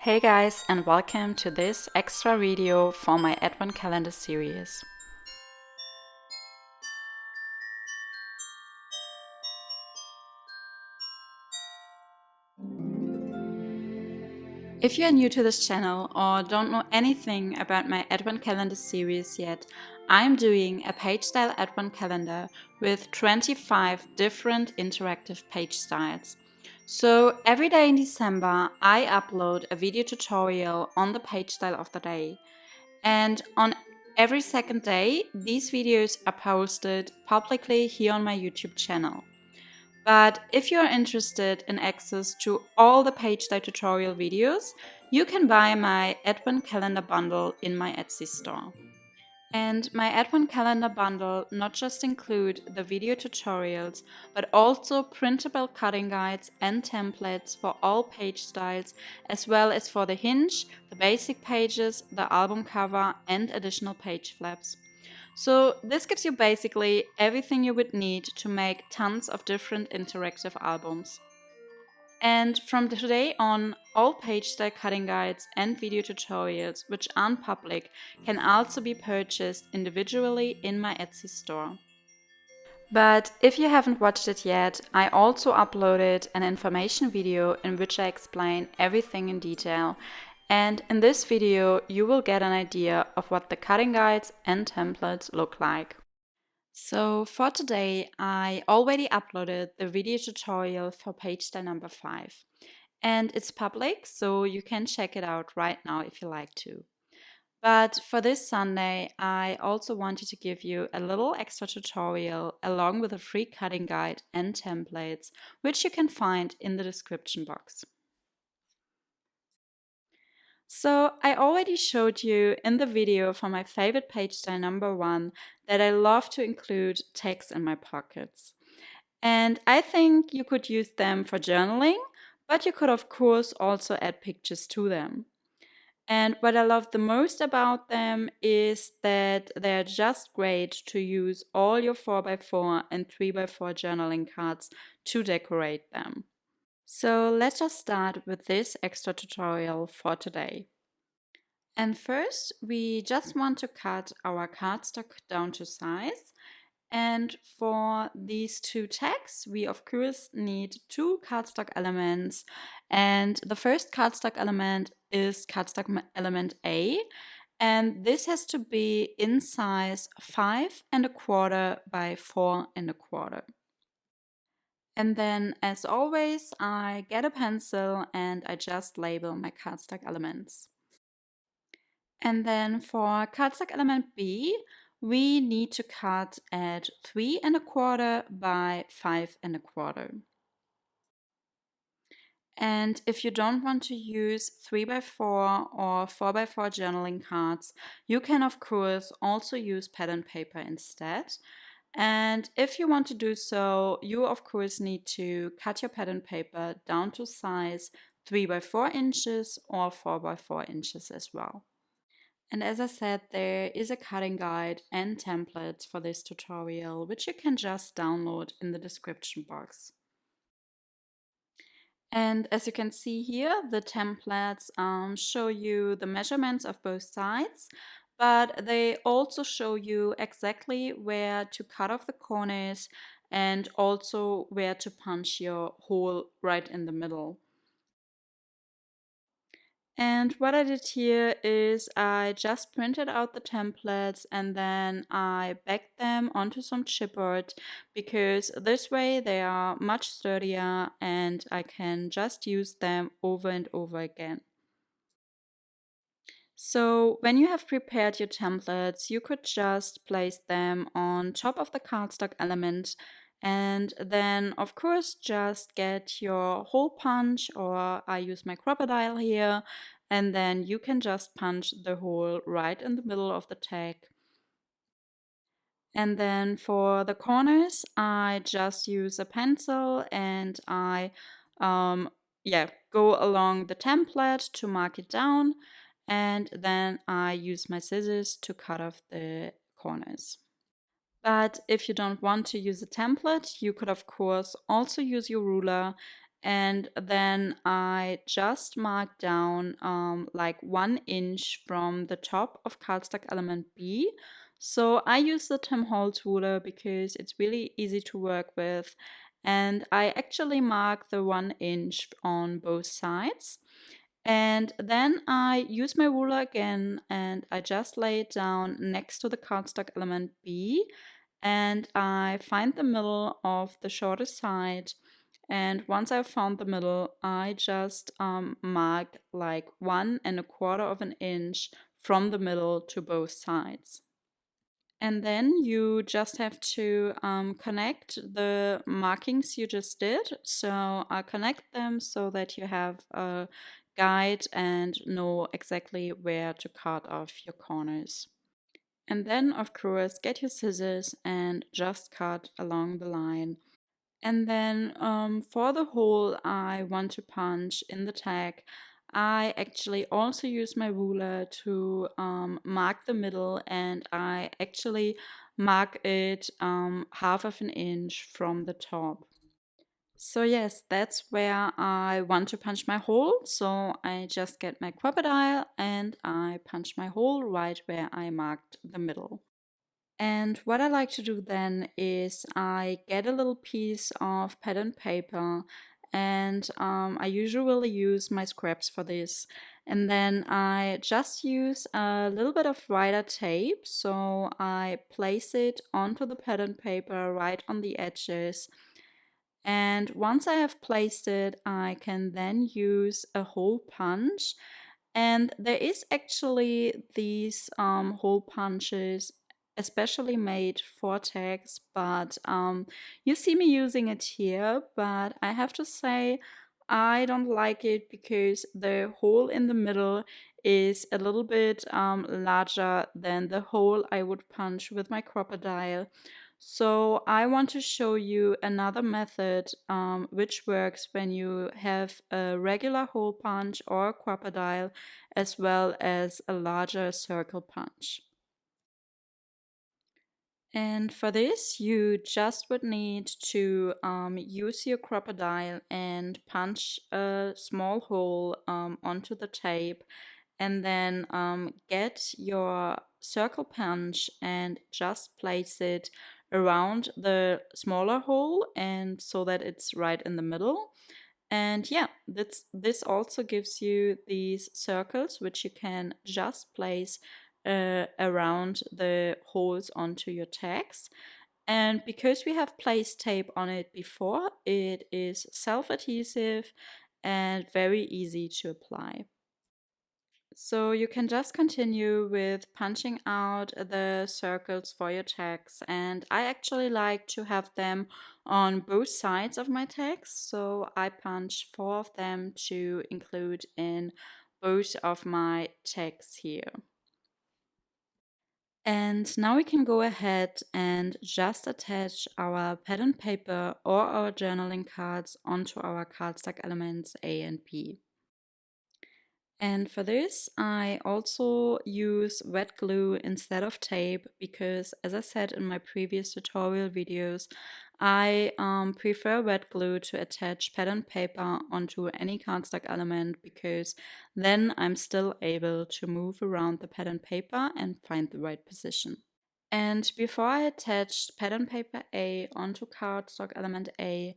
Hey guys, and welcome to this extra video for my Advent calendar series. If you are new to this channel or don't know anything about my Advent calendar series yet, I'm doing a page style Advent calendar with 25 different interactive page styles. So every day in December, I upload a video tutorial on the page style of the day. And on every second day, these videos are posted publicly here on my YouTube channel. But if you're interested in access to all the page style tutorial videos, you can buy my Advent calendar bundle in my Etsy store. And my Advent calendar bundle not just include the video tutorials, but also printable cutting guides and templates for all page styles, as well as for the hinge, the basic pages, the album cover, and additional page flaps. So this gives you basically everything you would need to make tons of different interactive albums. And from today on, all page style cutting guides and video tutorials which aren't public can also be purchased individually in my Etsy store. But if you haven't watched it yet, I also uploaded an information video in which I explain everything in detail. And in this video, you will get an idea of what the cutting guides and templates look like. So for today, I already uploaded the video tutorial for page style number 5. And it's public, so you can check it out right now if you like to. But for this Sunday, I also wanted to give you a little extra tutorial along with a free cutting guide and templates, which you can find in the description box. So I already showed you in the video for my favorite page style number 1 that I love to include text in my pockets. And I think you could use them for journaling, but you could of course also add pictures to them. And what I love the most about them is that they're just great to use all your 4x4 and 3x4 journaling cards to decorate them. So let's just start with this extra tutorial for today. And first, we just want to cut our cardstock down to size. And for these two tags, we of course need two cardstock elements. And the first cardstock element is cardstock element A. And this has to be in size 5¼ by 4¼ And then, as always, I get a pencil and I just label my cardstock elements. And then for cardstock element B, we need to cut at 3¼ by 5¼ And if you don't want to use 3x4 or 4x4 journaling cards, you can of course also use pattern paper instead. And if you want to do so, you of course need to cut your pattern paper down to size 3x4 or 4x4 as well. And as I said, there is a cutting guide and templates for this tutorial, which you can just download in the description box. And as you can see here, the templates show you the measurements of both sides, but they also show you exactly where to cut off the corners and also where to punch your hole right in the middle. And what I did here is I just printed out the templates and then I backed them onto some chipboard because this way they are much sturdier and I can just use them over and over again. So when you have prepared your templates, you could just place them on top of the cardstock element and then of course just get your hole punch, or I use my crocodile here, and then you can just punch the hole right in the middle of the tag. And then for the corners, I just use a pencil and I go along the template to mark it down, and then I use my scissors to cut off the corners. But if you don't want to use a template, you could of course also use your ruler And then I just mark down like 1 inch from the top of cardstock element B. So I use the Tim Holtz ruler because it's really easy to work with. And I actually mark the 1 inch on both sides. And then I use my ruler again and I just lay it down next to the cardstock element B. And I find the middle of the shortest side. And once I've found the middle, I just mark like 1 1/4 inch from the middle to both sides. And then you just have to connect the markings you just did. So connect them so that you have a guide and know exactly where to cut off your corners. And then, of course, get your scissors and just cut along the line. And then for the hole I want to punch in the tag, I actually also use my ruler to mark the middle, and I actually mark it 1/2 inch from the top. So yes, that's where I want to punch my hole. So I just get my crocodile and I punch my hole right where I marked the middle. And what I like to do then is I get a little piece of pattern paper, and I usually use my scraps for this. And then I just use a little bit of writer tape. So I place it onto the pattern paper right on the edges. And once I have placed it, I can then use a hole punch. And there is actually these hole punches especially made for tags, but you see me using it here, but I have to say I don't like it because the hole in the middle is a little bit larger than the hole I would punch with my crocodile. So I want to show you another method which works when you have a regular hole punch or a crocodile as well as a larger circle punch. And for this, you just would need to use your crocodile and punch a small hole onto the tape, and then get your circle punch and just place it around the smaller hole, and so that it's right in the middle. And yeah, this also gives you these circles which you can just place around the holes onto your tags. And because we have placed tape on it before, it is self-adhesive and very easy to apply. So you can just continue with punching out the circles for your tags, and I actually like to have them on both sides of my tags, so I punch 4 of them to include in both of my tags here. And now we can go ahead and just attach our pattern paper or our journaling cards onto our cardstock elements A and B. And for this, I also use wet glue instead of tape because, as I said in my previous tutorial videos, I prefer wet glue to attach pattern paper onto any cardstock element because then I'm still able to move around the pattern paper and find the right position. And before I attached pattern paper A onto cardstock element A,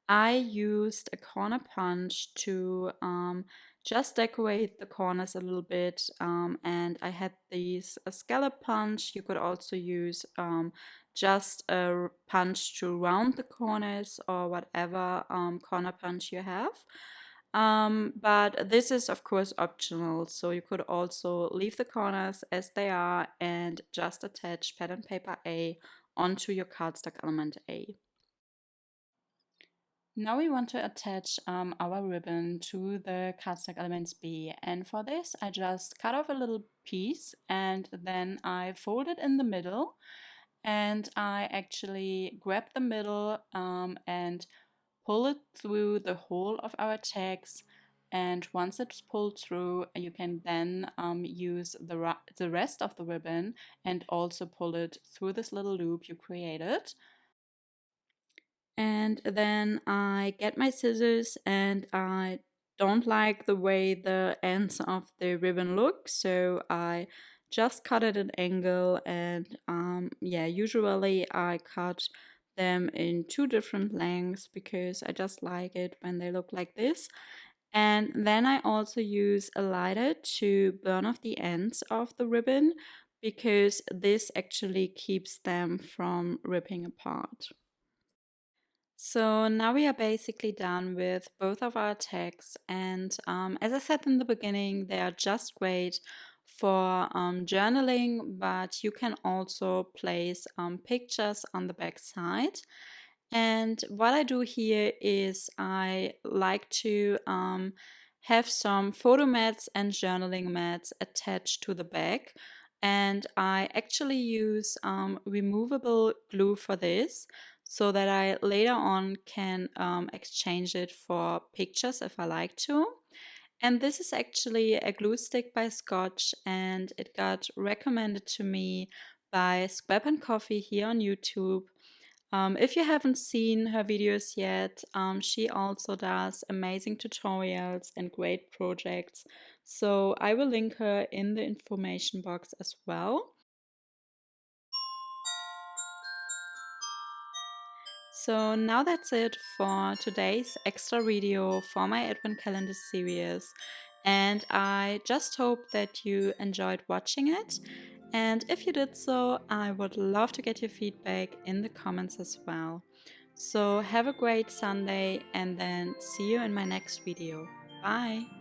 I used a corner punch to just decorate the corners a little bit. And I had these a scallop punch. You could also use just a punch to round the corners or whatever corner punch you have. But this is of course optional, so you could also leave the corners as they are and just attach pattern paper A onto your cardstock element A. Now we want to attach our ribbon to the cardstock elements B, and for this I just cut off a little piece and then I fold it in the middle, and I actually grab the middle and pull it through the whole of our tags. And once it's pulled through, you can then use the rest of the ribbon and also pull it through this little loop you created. And then I get my scissors, and I don't like the way the ends of the ribbon look, so I just cut at an angle. And yeah, usually I cut them in two different lengths because I just like it when they look like this. And then I also use a lighter to burn off the ends of the ribbon because this actually keeps them from ripping apart. So now we are basically done with both of our tags, and as I said in the beginning, they are just great for journaling, but you can also place pictures on the back side. And what I do here is I like to have some photo mats and journaling mats attached to the back. And I actually use removable glue for this so that I later on can exchange it for pictures if I like to. And this is actually a glue stick by Scotch, and it got recommended to me by Scrap and Coffee here on YouTube. If you haven't seen her videos yet, she also does amazing tutorials and great projects. So I will link her in the information box as well. So now that's it for today's extra video for my Advent Calendar series. And I just hope that you enjoyed watching it. And if you did so, I would love to get your feedback in the comments as well. So have a great Sunday, and then see you in my next video. Bye!